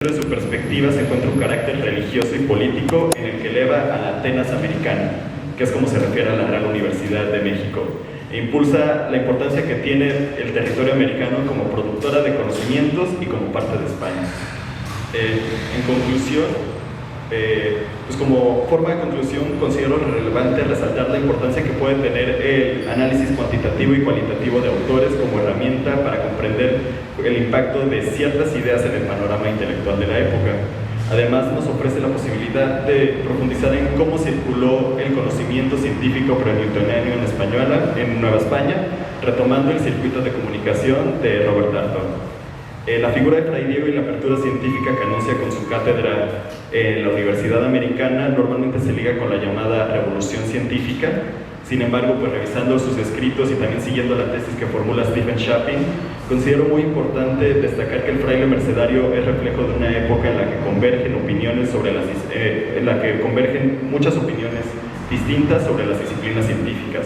De su perspectiva se encuentra un carácter religioso y político en el que eleva a la Atenas americana, que es como se refiere a la Real Universidad de México, e impulsa la importancia que tiene el territorio americano como productora de conocimientos y como parte de España. En conclusión, pues como forma de conclusión, considero relevante resaltar la importancia que puede tener el análisis cuantitativo y cualitativo de autores como herramienta para comprender el impacto de ciertas ideas en el panorama intelectual de la época. Además, nos ofrece la posibilidad de profundizar en cómo circuló el conocimiento científico pre-newtoniano en Nueva España, retomando el circuito de comunicación de Robert Dalton. La figura de Fray Diego y la apertura científica que anuncia con su cátedra en la Universidad Americana normalmente se liga con la llamada revolución científica. Sin embargo, pues revisando sus escritos y también siguiendo la tesis que formula Stephen Shapin, considero muy importante destacar que el fraile mercedario es reflejo de una época en la que convergen opiniones muchas opiniones distintas sobre las disciplinas científicas.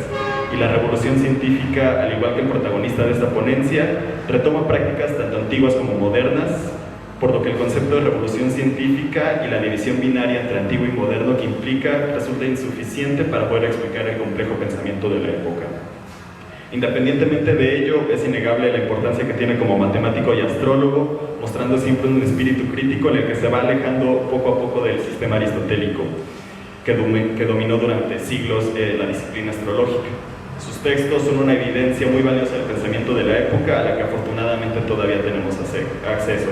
Y la revolución científica, al igual que el protagonista de esta ponencia, retoma prácticas tanto antiguas como modernas, por lo que el concepto de revolución científica y la división binaria entre antiguo y moderno que implica resulta insuficiente para poder explicar el complejo pensamiento de la época. Independientemente de ello, es innegable la importancia que tiene como matemático y astrólogo, mostrando siempre un espíritu crítico en el que se va alejando poco a poco del sistema aristotélico, que dominó durante siglos la disciplina astrológica. Sus textos son una evidencia muy valiosa del pensamiento de la época, a la que afortunadamente todavía tenemos acceso.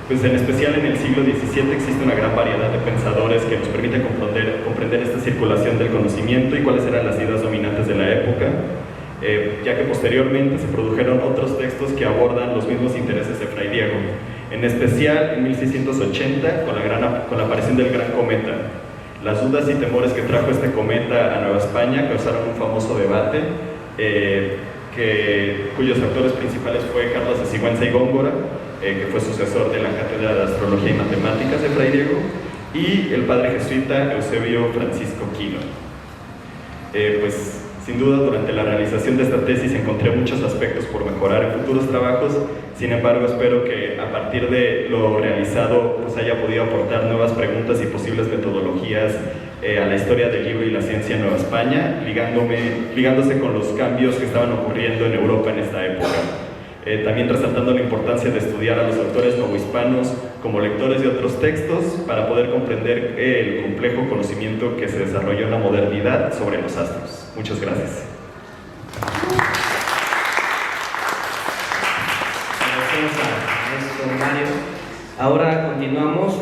Pues en especial en el siglo XVII existe una gran variedad de pensadores que nos permiten comprender esta circulación del conocimiento y cuáles eran las ideas dominantes de la época, ya que posteriormente se produjeron otros textos que abordan los mismos intereses de Fray Diego, en especial en 1680 con la aparición del Gran Cometa. Las dudas y temores que trajo este cometa a Nueva España causaron un famoso debate, cuyos actores principales fue Carlos de Sigüenza y Góngora, que fue sucesor de la Cátedra de Astrología y Matemáticas de Fray Diego, y el padre jesuita Eusebio Francisco Quino. Pues sin duda durante la realización de esta tesis encontré muchos aspectos por mejorar en futuros trabajos. Sin embargo, espero que a partir de lo realizado pues haya podido aportar nuevas preguntas y posibles metodologías a la historia del libro y la ciencia en Nueva España, ligándose con los cambios que estaban ocurriendo en Europa en esta época. También resaltando la importancia de estudiar a los autores novohispanos como lectores de otros textos para poder comprender el complejo conocimiento que se desarrolló en la modernidad sobre los astros. Muchas gracias. Gracias a nuestro Mario. Ahora continuamos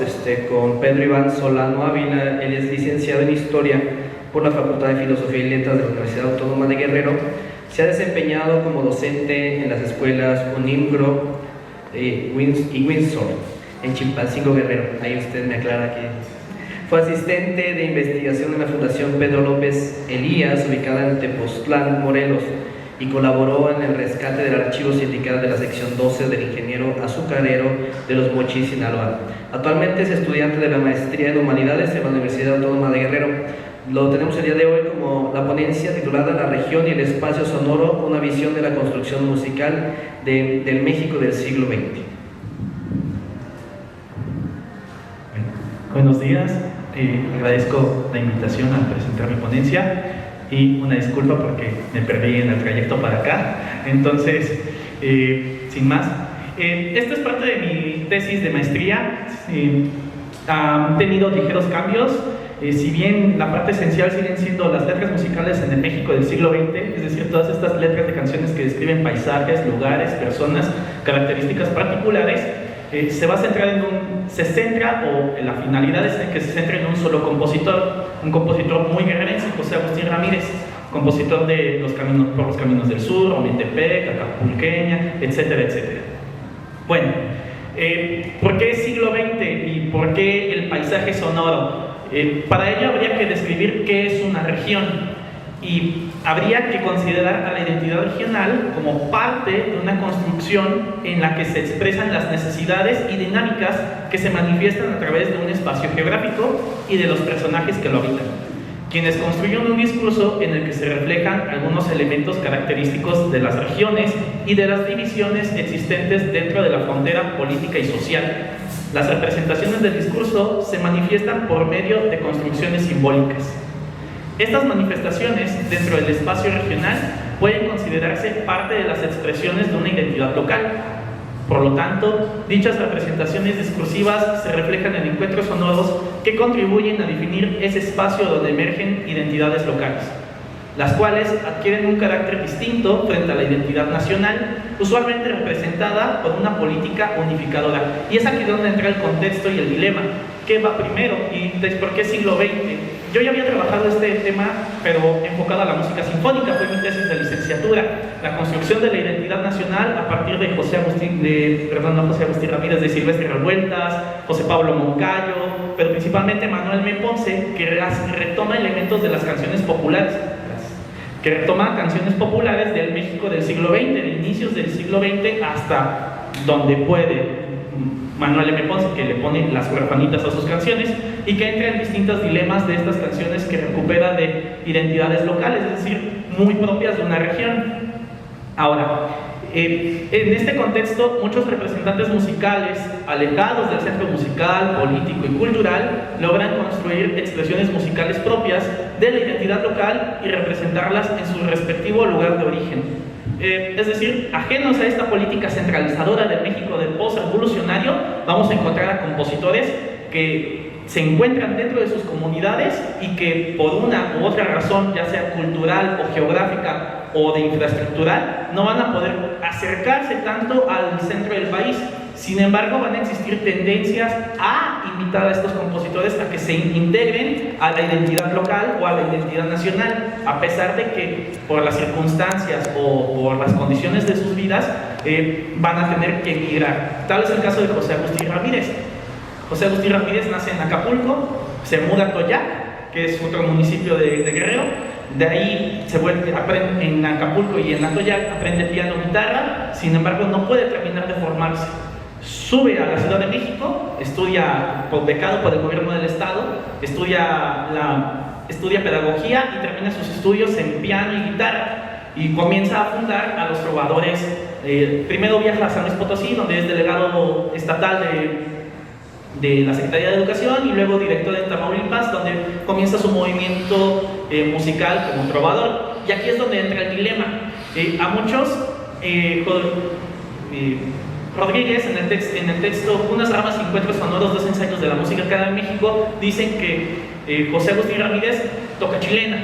con Pedro Iván Solano Ávila. Él es licenciado en Historia por la Facultad de Filosofía y Letras de la Universidad Autónoma de Guerrero. Se ha desempeñado como docente en las escuelas UNIMGRO y Windsor, en Chilpancingo, Guerrero. Ahí usted me aclara que fue asistente de investigación en la Fundación Pedro López Elías, ubicada en Tepoztlán, Morelos, y colaboró en el rescate del archivo sindical de la sección 12 del ingeniero azucarero de Los Mochis, Sinaloa. Actualmente es estudiante de la maestría en Humanidades en la Universidad Autónoma de Guerrero. Lo tenemos el día de hoy como la ponencia titulada La región y el espacio sonoro, una visión de la construcción musical del México del siglo XX. Buenos días, agradezco la invitación a presentar mi ponencia y una disculpa porque me perdí en el trayecto para acá. Entonces, sin más, esta es parte de mi tesis de maestría. Han tenido ligeros cambios. Si bien la parte esencial siguen siendo las letras musicales en el México del siglo XX, es decir, todas estas letras de canciones que describen paisajes, lugares, personas, características particulares, la finalidad es que se centre en un solo compositor, un compositor muy guerrerense, José Agustín Ramírez, compositor de por los caminos del sur, Ometepec, Acapulqueña, etcétera, etcétera. Bueno, ¿por qué siglo XX y por qué el paisaje sonoro? Para ello habría que describir qué es una región y habría que considerar a la identidad regional como parte de una construcción en la que se expresan las necesidades y dinámicas que se manifiestan a través de un espacio geográfico y de los personajes que lo habitan. quienes construyen un discurso en el que se reflejan algunos elementos característicos de las regiones y de las divisiones existentes dentro de la frontera política y social. Las representaciones del discurso se manifiestan por medio de construcciones simbólicas. Estas manifestaciones dentro del espacio regional pueden considerarse parte de las expresiones de una identidad local. Por lo tanto, dichas representaciones discursivas se reflejan en encuentros sonoros que contribuyen a definir ese espacio donde emergen identidades locales, las cuales adquieren un carácter distinto frente a la identidad nacional, usualmente representada por una política unificadora. Y es aquí donde entra el contexto y el dilema. ¿Qué va primero y por qué siglo XX? Yo ya había trabajado este tema, pero enfocado a la música sinfónica, fue mi tesis de licenciatura, la construcción de la identidad nacional a partir de José Agustín Ramírez, de Silvestre Revueltas, José Pablo Moncayo, pero principalmente Manuel M. Ponce, que retoma elementos de las canciones populares, del México del siglo XX, de inicios del siglo XX hasta donde puede Manuel M. Ponce, que le pone las huerfanitas a sus canciones y que entra en distintos dilemas de estas canciones que recupera de identidades locales, es decir, muy propias de una región. Ahora, en este contexto, muchos representantes musicales alejados del centro musical, político y cultural logran construir expresiones musicales propias de la identidad local y representarlas en su respectivo lugar de origen. Es decir, ajenos a esta política centralizadora del México del post-revolucionario, vamos a encontrar a compositores que se encuentran dentro de sus comunidades y que por una u otra razón, ya sea cultural o geográfica o de infraestructural, no van a poder acercarse tanto al centro del país. Sin embargo, van a existir tendencias a invitar a estos compositores a que se integren a la identidad local o a la identidad nacional, a pesar de que por las circunstancias o por las condiciones de sus vidas van a tener que emigrar. Tal es el caso de José Agustín Ramírez. José Agustín Ramírez nace en Acapulco, se muda a Toyac, que es otro municipio de Guerrero. De ahí se vuelve, aprende en Acapulco y en Atoyac, aprende piano y guitarra. Sin embargo, no puede terminar de formarse. Sube a la Ciudad de México, estudia becado por el gobierno del estado, estudia pedagogía y termina sus estudios en piano y guitarra y comienza a fundar a los trovadores. Primero viaja a San Luis Potosí, donde es delegado estatal de la Secretaría de Educación, y luego director en Tamaulipas, donde comienza su movimiento musical como trovador. Y aquí es donde entra el dilema. A muchos, Rodríguez, en el texto Unas ramas y encuentros sonoros, 2 ensayos de la música acá en México, dicen que José Agustín Ramírez toca chilena,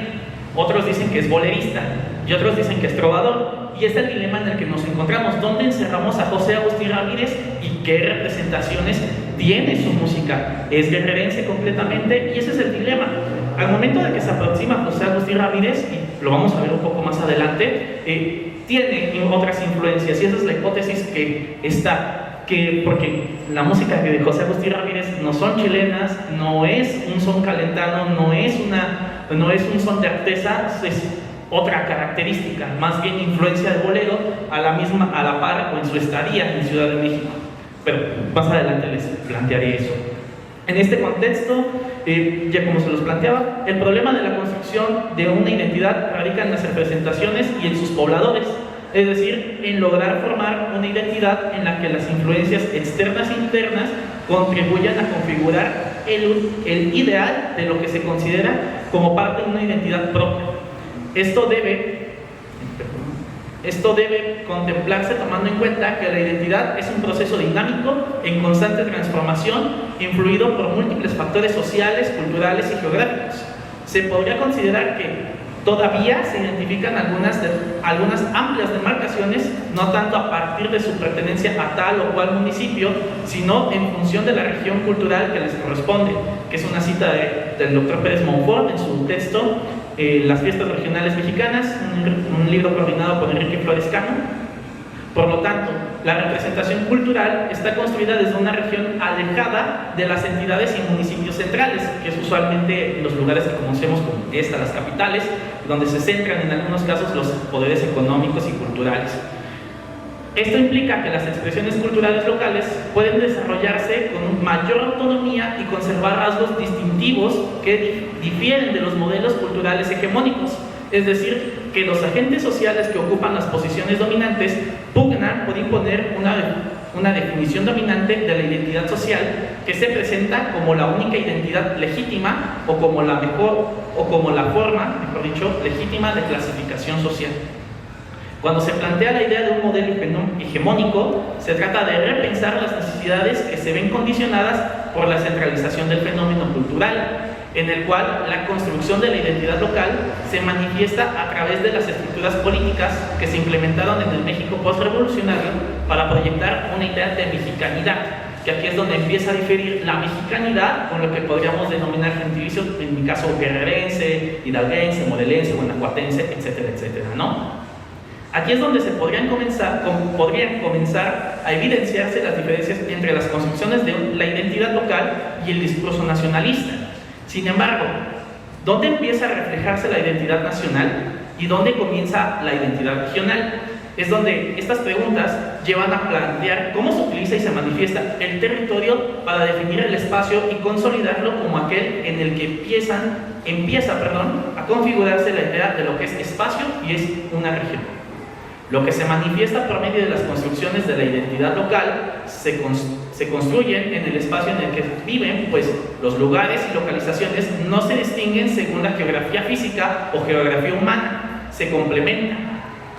otros dicen que es bolerista y otros dicen que es trovador. Y es el dilema en el que nos encontramos: ¿dónde encerramos a José Agustín Ramírez y qué representaciones tiene su música? ¿Es guerrerense completamente? Y ese es el dilema. Al momento de que se aproxima José Agustín Ramírez, y lo vamos a ver un poco más adelante, tiene otras influencias, y esa es la hipótesis que está, porque la música de José Agustín Ramírez no son chilenas, no es un son calentano, no es un son de artesa, es otra característica, más bien influencia de bolero, a la par o en su estadía en Ciudad de México. Pero más adelante les plantearé eso. En este contexto, ya como se los planteaba, el problema de la construcción de una identidad radica en las representaciones y en sus pobladores, es decir, en lograr formar una identidad en la que las influencias externas e internas contribuyan a configurar el ideal de lo que se considera como parte de una identidad propia. Esto debe contemplarse tomando en cuenta que la identidad es un proceso dinámico en constante transformación, influido por múltiples factores sociales, culturales y geográficos. Se podría considerar que todavía se identifican algunas amplias demarcaciones, no tanto a partir de su pertenencia a tal o cual municipio, sino en función de la región cultural que les corresponde, que es una cita del doctor Pérez Monfort en su texto Las fiestas regionales mexicanas, un libro coordinado por Enrique Flores Cano. Por lo tanto, la representación cultural está construida desde una región alejada de las entidades y municipios centrales, que es usualmente los lugares que conocemos como las capitales, donde se centran en algunos casos los poderes económicos y culturales. Esto implica que las expresiones culturales locales pueden desarrollarse con mayor autonomía y conservar rasgos distintivos que difieren de los modelos culturales hegemónicos. Es decir, que los agentes sociales que ocupan las posiciones dominantes pugnan por imponer una definición dominante de la identidad social que se presenta como la única identidad legítima o como la forma, mejor dicho, legítima de clasificación social. Cuando se plantea la idea de un modelo hegemónico, se trata de repensar las necesidades que se ven condicionadas por la centralización del fenómeno cultural, en el cual la construcción de la identidad local se manifiesta a través de las estructuras políticas que se implementaron en el México postrevolucionario para proyectar una idea de mexicanidad, que aquí es donde empieza a diferir la mexicanidad con lo que podríamos denominar gentilicio, en mi caso guerrerense, hidalguense, morelense, guanajuatense, etcétera, etcétera, ¿no? Aquí es donde podrían comenzar a evidenciarse las diferencias entre las construcciones de la identidad local y el discurso nacionalista. Sin embargo, ¿dónde empieza a reflejarse la identidad nacional y dónde comienza la identidad regional? Es donde estas preguntas llevan a plantear cómo se utiliza y se manifiesta el territorio para definir el espacio y consolidarlo como aquel en el que empieza a configurarse la idea de lo que es espacio y es una región. Lo que se manifiesta por medio de las construcciones de la identidad local se construyen en el espacio en el que viven, pues los lugares y localizaciones no se distinguen según la geografía física o geografía humana, se complementan.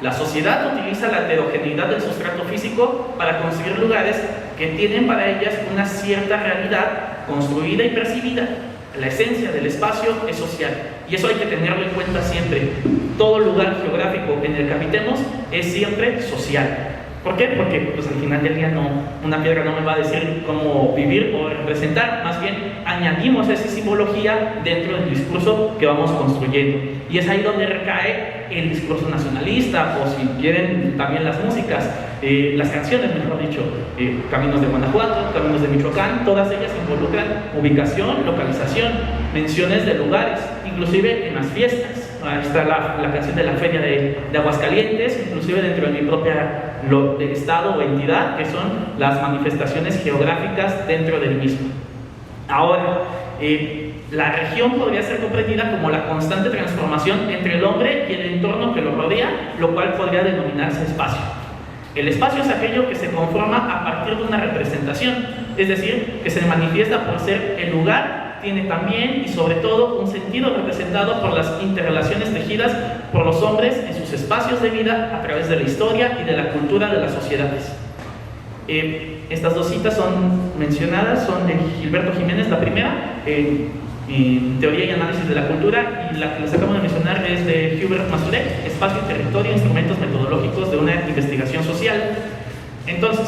La sociedad utiliza la heterogeneidad del sustrato físico para construir lugares que tienen para ellas una cierta realidad construida y percibida. La esencia del espacio es social y eso hay que tenerlo en cuenta siempre. Todo lugar geográfico en el que habitemos es siempre social. ¿Por qué? Porque pues, al final del día una piedra no me va a decir cómo vivir o representar, más bien añadimos esa simbología dentro del discurso que vamos construyendo. Y es ahí donde recae el discurso nacionalista, o si quieren también las músicas, las canciones, mejor dicho, Caminos de Guanajuato, Caminos de Michoacán, todas ellas involucran ubicación, localización, menciones de lugares, inclusive en las fiestas. Ahí está la canción de la Feria de Aguascalientes, inclusive dentro de mi propia estado o entidad, que son las manifestaciones geográficas dentro del mismo. Ahora, la región podría ser comprendida como la constante transformación entre el hombre y el entorno que lo rodea, lo cual podría denominarse espacio. El espacio es aquello que se conforma a partir de una representación, es decir, que se manifiesta por ser el lugar. Tiene también y sobre todo un sentido representado por las interrelaciones tejidas por los hombres en sus espacios de vida a través de la historia y de la cultura de las sociedades. Estas dos citas son mencionadas, son de Gilberto Jiménez, la primera, en Teoría y Análisis de la Cultura, y la que les acabo de mencionar es de Hubert Mazurek, Espacio y Territorio, Instrumentos Metodológicos de una Investigación Social. Entonces,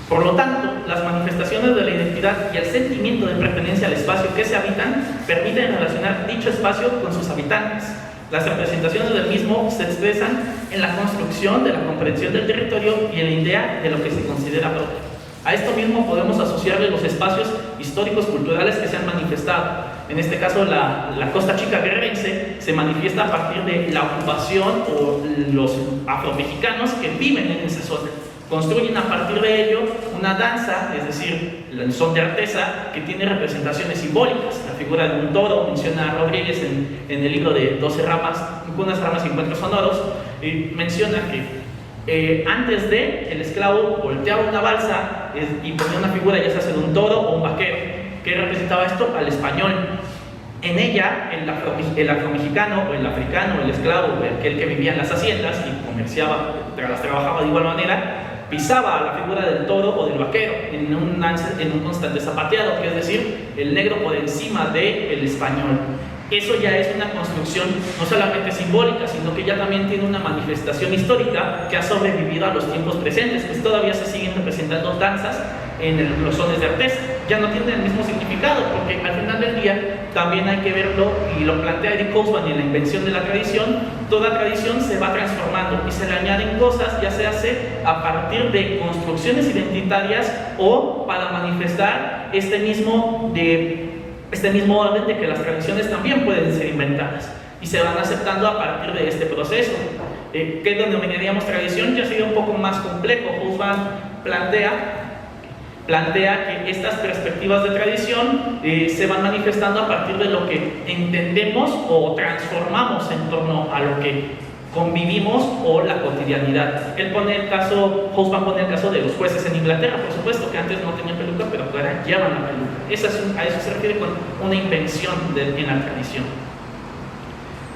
por lo tanto, las manifestaciones de la identidad y el sentimiento de pertenencia al espacio que se habitan permiten relacionar dicho espacio con sus habitantes. Las representaciones del mismo se expresan en la construcción de la comprensión del territorio y en la idea de lo que se considera propio. A esto mismo podemos asociarle los espacios históricos culturales que se han manifestado. En este caso, la Costa Chica guerrerense se manifiesta a partir de la ocupación o los afromexicanos que viven en esa zona. Construyen a partir de ello una danza, es decir, el son de artesa, que tiene representaciones simbólicas. La figura de un toro menciona a Rodríguez en el libro de 12 ramas, unas ramas y encuentros sonoros, y menciona que antes de el esclavo volteaba una balsa y ponía una figura, ya sea de un toro o un vaquero, que representaba esto al español. En ella, el afromexicano o el africano, el esclavo, aquel que vivía en las haciendas y comerciaba, las trabajaba de igual manera, pisaba la figura del toro o del vaquero en un constante zapateado, que es decir, el negro por encima del español. Eso ya es una construcción no solamente simbólica, sino que ya también tiene una manifestación histórica que ha sobrevivido a los tiempos presentes, pues todavía se siguen representando danzas en los sones de artesa. Ya no tienen el mismo significado, porque al final del día también hay que verlo, y lo plantea Eric Hobsbawm en La invención de la tradición. Toda tradición se va transformando y se le añaden cosas, ya se hace a partir de construcciones identitarias o para manifestar este mismo orden de que las tradiciones también pueden ser inventadas y se van aceptando a partir de este proceso. ¿Qué denominaríamos tradición? Ya sería un poco más complejo. Husserl plantea que estas perspectivas de tradición se van manifestando a partir de lo que entendemos o transformamos en torno a lo que convivimos o la cotidianidad. Husserl pone el caso de los jueces en Inglaterra, por supuesto, que antes no tenían peluca, pero ahora llevan la peluca. A eso se refiere con una invención en la tradición.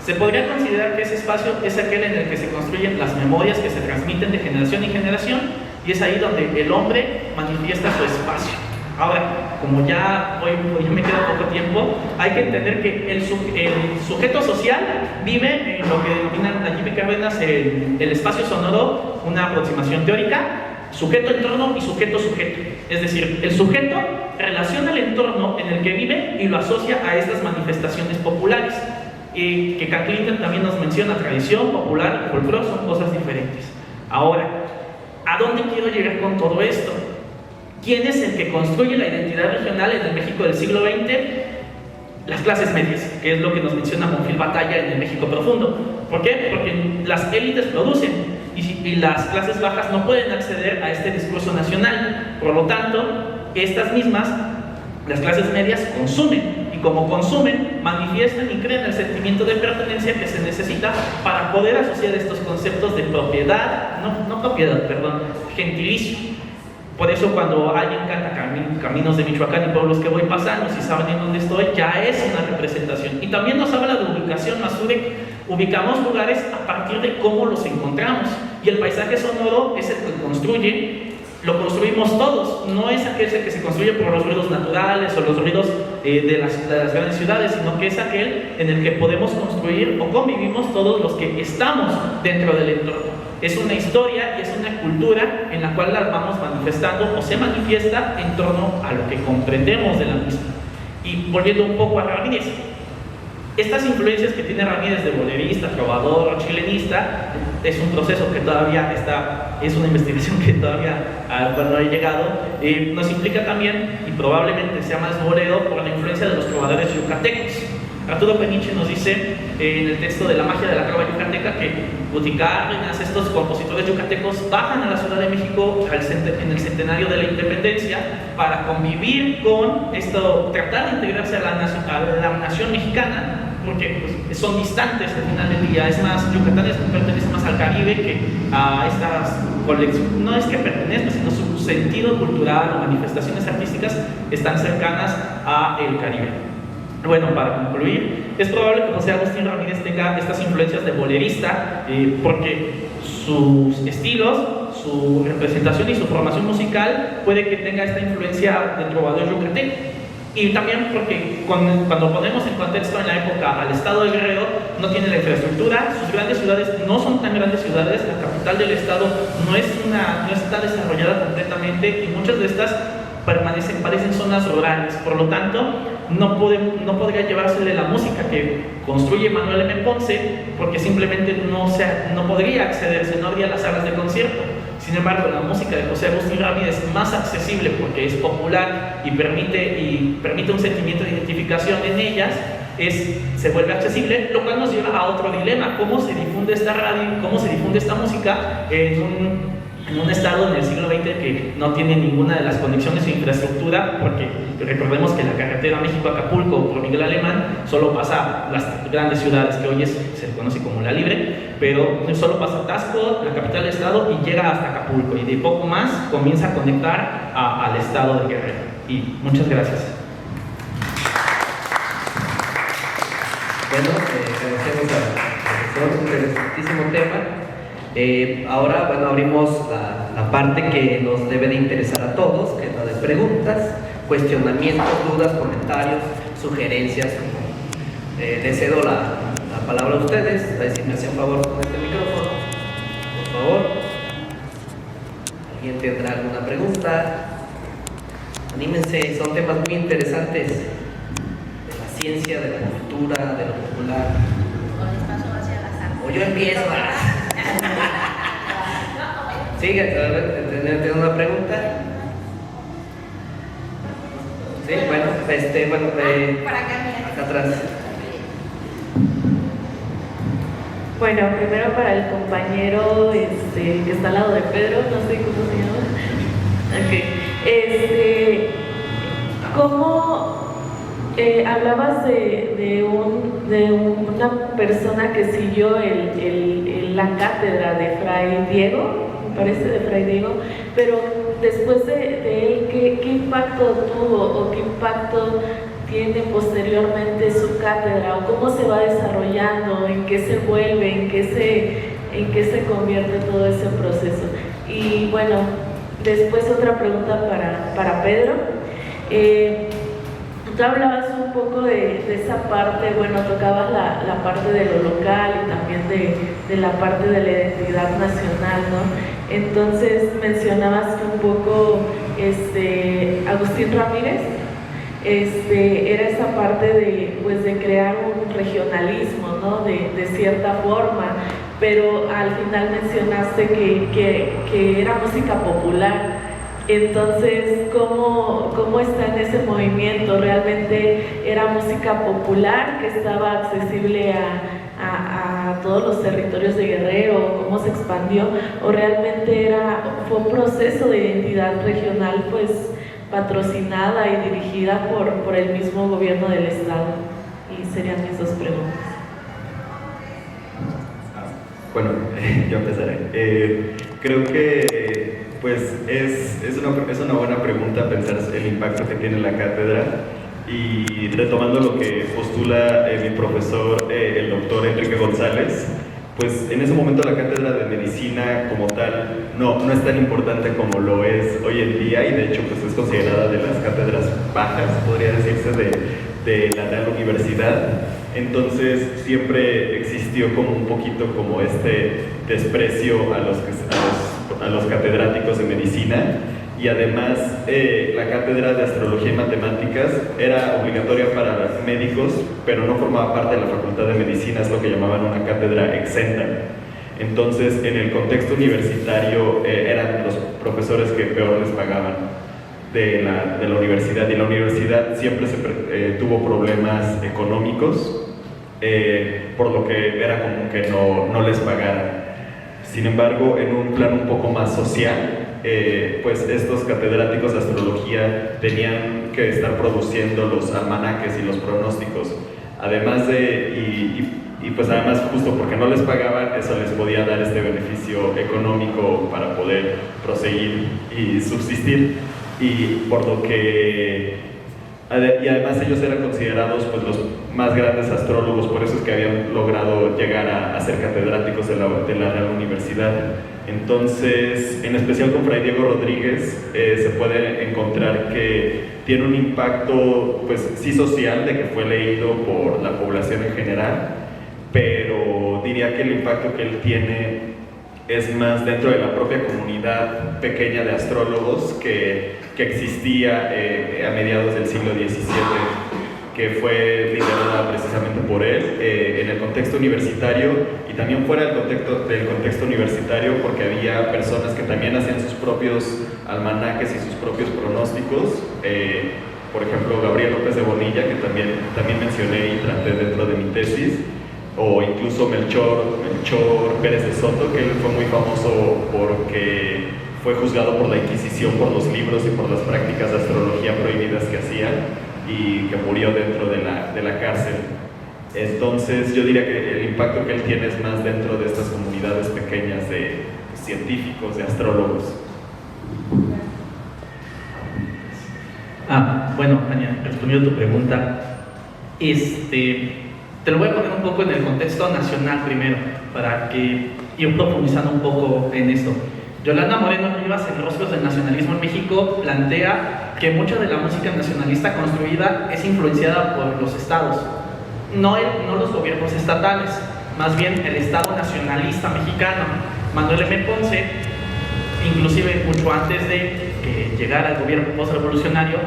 Se podría considerar que ese espacio es aquel en el que se construyen las memorias que se transmiten de generación en generación, y es ahí donde el hombre manifiesta su espacio. Ahora, como ya hoy me queda poco tiempo, hay que entender que el sujeto social vive en lo que denominan allí Cárdenas el espacio sonoro, una aproximación teórica, sujeto-entorno y sujeto-sujeto. Es decir, el sujeto relaciona el entorno en el que vive y lo asocia a estas manifestaciones populares, que Clinton también nos menciona, tradición, popular, folclore, son cosas diferentes. Ahora, ¿a dónde quiero llegar con todo esto? ¿Quién es el que construye la identidad regional en el México del siglo XX? Las clases medias, que es lo que nos menciona Monfil Batalla en el México profundo. ¿Por qué? Porque las élites producen y las clases bajas no pueden acceder a este discurso nacional. Por lo tanto, estas mismas, las clases medias, consumen. Y como consumen, manifiestan y crean el sentimiento de pertenencia que se necesita para poder asociar estos conceptos de propiedad, gentilicio. Por eso cuando alguien canta Caminos de Michoacán y pueblos que voy pasando, si saben en dónde estoy, ya es una representación. Y también nos habla de ubicación, ubicamos lugares a partir de cómo los encontramos. Y el paisaje sonoro es el que lo construimos todos. No es aquel que se construye por los ruidos naturales o los ruidos de las grandes ciudades, sino que es aquel en el que podemos construir o convivimos todos los que estamos dentro del entorno. Es una historia y es una cultura en la cual la vamos manifestando o se manifiesta en torno a lo que comprendemos de la misma. Y volviendo un poco a Ramírez, estas influencias que tiene Ramírez de bolerista, trovador, chilenista, es un proceso que todavía es una investigación que todavía no ha llegado, nos implica también, y probablemente sea más bolero, por la influencia de los trovadores yucatecos. Arturo Peniche nos dice en el texto de La magia de la trova yucateca que Cárdenas, estos compositores yucatecos, bajan a la Ciudad de México en el centenario de la independencia para convivir con esto, tratar de integrarse a la nación mexicana, porque pues, son distantes al final del día. Es más, Yucatán pertenece más al Caribe que a estas colecciones. No es que pertenezca, sino su sentido cultural o manifestaciones artísticas están cercanas a el Caribe. Bueno, para concluir, es probable que José Agustín Ramírez tenga estas influencias de bolerista, porque sus estilos, su representación y su formación musical puede que tenga esta influencia de trovador yucateco. Y también porque cuando ponemos en contexto en la época al estado de Guerrero, no tiene la infraestructura, sus grandes ciudades no son tan grandes ciudades, la capital del estado no está desarrollada completamente y muchas de estas parecen zonas rurales. Por lo tanto, no podría llevársele la música que construye Manuel M. Ponce, porque simplemente no podría accederse, no habría las salas de concierto. Sin embargo, la música de José Agustín Ramírez es más accesible porque es popular y permite un sentimiento de identificación en ellas, se vuelve accesible, lo cual nos lleva a otro dilema: ¿cómo se difunde esta radio, cómo se difunde esta música en un estado en el siglo XX que no tiene ninguna de las conexiones o infraestructura? Porque recordemos que la carretera México-Acapulco por Miguel Alemán solo pasa las grandes ciudades que hoy se conoce como La Libre, pero solo pasa Tasco, la capital del estado, y llega hasta Acapulco, y de poco más comienza a conectar al estado de Guerrero. Y muchas gracias. Bueno, agradecemos al profesor, un interesantísimo tema. Ahora, bueno, abrimos la parte que nos debe de interesar a todos, que es la de preguntas, cuestionamientos, dudas, comentarios, sugerencias. Les cedo la palabra a ustedes. A ver si me hacen favor con este micrófono, por favor. ¿Alguien tendrá alguna pregunta? Anímense, son temas muy interesantes de la ciencia, de la cultura, de lo popular. O yo empiezo. Sí, ¿tiene una pregunta? Sí, bueno, acá atrás. Bueno, primero para el compañero que está al lado de Pedro, no sé cómo se llama. Ok. ¿Cómo hablabas de una persona que siguió la cátedra de Fray Diego, me parece, de Fray Diego, pero después de él, ¿qué impacto tuvo o qué impacto tiene posteriormente su cátedra, o cómo se va desarrollando, en qué se vuelve, en qué se convierte todo ese proceso? Y bueno, después otra pregunta para Pedro. Tú hablabas un poco de esa parte, bueno, tocabas la parte de lo local y también de la parte de la identidad nacional, ¿no? Entonces mencionabas que un poco Agustín Ramírez era esa parte de crear un regionalismo, ¿no? De cierta forma, pero al final mencionaste que era música popular. Entonces, ¿cómo está en ese movimiento? ¿Realmente era música popular que estaba accesible a todos los territorios de Guerrero? ¿Cómo se expandió? ¿O realmente fue un proceso de identidad regional, pues, patrocinada y dirigida por el mismo gobierno del estado? Y serían mis dos preguntas. Bueno, yo empezaré. Creo que pues es una buena pregunta pensar el impacto que tiene la cátedra, y retomando lo que postula mi profesor, el doctor Enrique González, pues en ese momento la cátedra de medicina como tal no es tan importante como lo es hoy en día, y de hecho pues es considerada de las cátedras bajas, podría decirse, de la Real Universidad. Entonces siempre existió como un poquito como este desprecio a los catedráticos de medicina, y además la cátedra de astrología y matemáticas era obligatoria para los médicos, pero no formaba parte de la facultad de medicina, es lo que llamaban una cátedra exenta. Entonces en el contexto universitario eran los profesores que peor les pagaban de la universidad, y la universidad siempre tuvo problemas económicos, por lo que era común que no les pagaran. Sin embargo, en un plano un poco más social, pues estos catedráticos de astrología tenían que estar produciendo los almanaques y los pronósticos, además pues además justo porque no les pagaban, eso les podía dar este beneficio económico para poder proseguir y subsistir, y por lo que y además ellos eran considerados pues los más grandes astrólogos, por eso es que habían logrado llegar a ser catedráticos de la Real Universidad. Entonces, en especial con Fray Diego Rodríguez, se puede encontrar que tiene un impacto, pues sí, social, de que fue leído por la población en general, pero diría que el impacto que él tiene es más dentro de la propia comunidad pequeña de astrólogos que existía a mediados del siglo XVII, que fue liderada precisamente por él en el contexto universitario, y también fuera del contexto universitario, porque había personas que también hacían sus propios almanaques y sus propios pronósticos. Por ejemplo, Gabriel López de Bonilla, que también mencioné y traté dentro de mi tesis, o incluso Melchor Pérez de Soto, que él fue muy famoso porque fue juzgado por la Inquisición por los libros y por las prácticas de astrología prohibidas que hacía, y que murió dentro de la cárcel. Entonces yo diría que el impacto que él tiene es más dentro de estas comunidades pequeñas de científicos, de astrólogos. Bueno, Ania, respondiendo a tu pregunta, te lo voy a poner un poco en el contexto nacional primero, para que ir profundizando un poco en esto. Yolanda Moreno Rivas, en Rostros del Nacionalismo en México, plantea que mucha de la música nacionalista construida es influenciada por los estados, no los gobiernos estatales, más bien el Estado nacionalista mexicano. Manuel M. Ponce, inclusive mucho antes de llegar al gobierno postrevolucionario,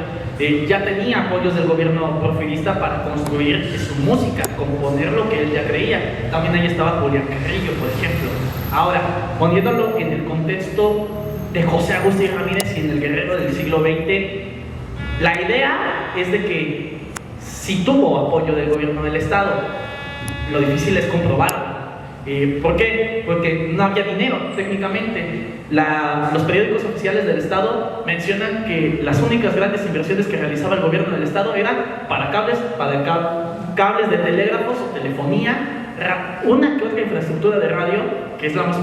ya tenía apoyos del gobierno porfirista para construir su música, componer lo que él ya creía. También ahí estaba Julián Carrillo, por ejemplo. Ahora, poniéndolo en el contexto de José Agustín Ramírez y en el Guerrero del siglo XX, la idea es de que sí tuvo apoyo del gobierno del estado. Lo difícil es comprobarlo. ¿Por qué? Porque no había dinero, técnicamente. Los periódicos oficiales del Estado mencionan que las únicas grandes inversiones que realizaba el gobierno del Estado eran para cables de telégrafos o telefonía, una que otra infraestructura de radio, que es lo más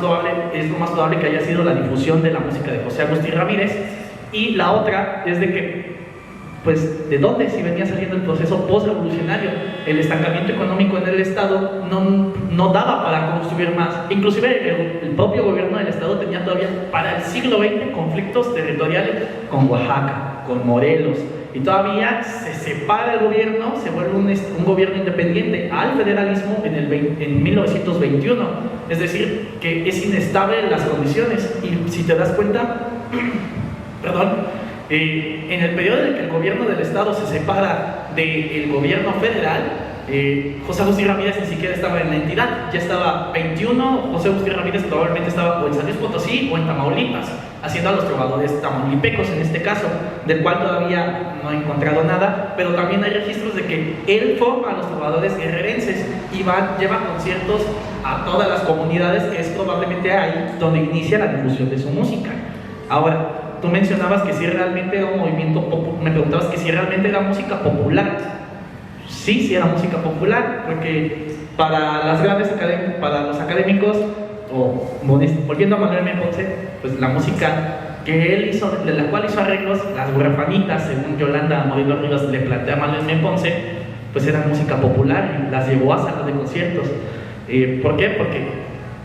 probable que haya sido la difusión de la música de José Agustín Ramírez, y la otra es de que, pues, ¿de dónde si venía saliendo el proceso post-revolucionario? El estancamiento económico en el Estado no daba para construir más. Inclusive el propio gobierno del Estado tenía todavía para el siglo XX conflictos territoriales con Oaxaca, con Morelos, y todavía se separa el gobierno, se vuelve un gobierno independiente al federalismo en 1921. Es decir, que es inestable en las condiciones. Y si te das cuenta, en el periodo en el que el gobierno del Estado se separa del gobierno federal, José Agustín Ramírez ni siquiera estaba en la entidad, ya estaba 21. José Agustín Ramírez probablemente estaba o en San Luis Potosí o en Tamaulipas, haciendo a los trovadores tamaulipecos en este caso, del cual todavía no he encontrado nada, pero también hay registros de que él forma a los trovadores guerrerenses y lleva conciertos a todas las comunidades, que es probablemente ahí donde inicia la difusión de su música. Ahora, tú mencionabas que si realmente era un movimiento, me preguntabas que si realmente era música popular. Sí era música popular, porque para los académicos, volviendo a Manuel M. Ponce, pues la música que él hizo, de la cual hizo arreglos, las huerfanitas, según Yolanda Morillo Rivas le plantea a Manuel M. Ponce, pues era música popular y las llevó a salas de conciertos. ¿Por qué? Porque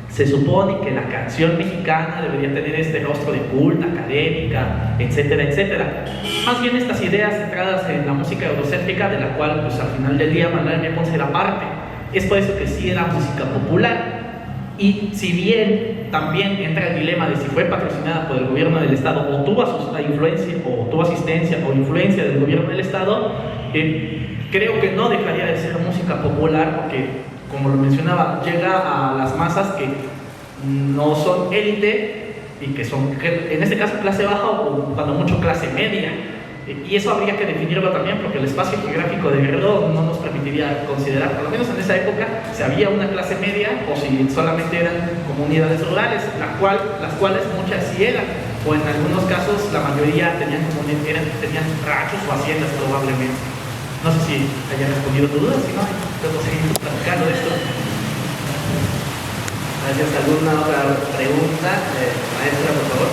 se supone que la canción mexicana debería tener este rostro de culta, académica, etcétera, etcétera. Más bien estas ideas centradas en la música eurocéntrica, de la cual, pues al final del día, Manuel M. Ponce era parte. Es por eso que sí era música popular. Y si bien también entra el dilema de si fue patrocinada por el gobierno del Estado o tuvo asistencia o influencia del gobierno del Estado, creo que no dejaría de ser música popular, porque, como lo mencionaba, llega a las masas que no son élite y que son, en este caso, clase baja o cuando mucho clase media. Y eso habría que definirlo también, porque el espacio geográfico de Guerrero no nos permitiría considerar, por lo menos en esa época, si había una clase media o si solamente eran comunidades rurales, las cuales muchas sí eran, o en algunos casos la mayoría tenían ranchos o haciendas probablemente. No sé si haya respondido tu duda, si no, podemos seguir platicando de esto. Gracias. ¿Alguna otra pregunta? Maestra, por favor.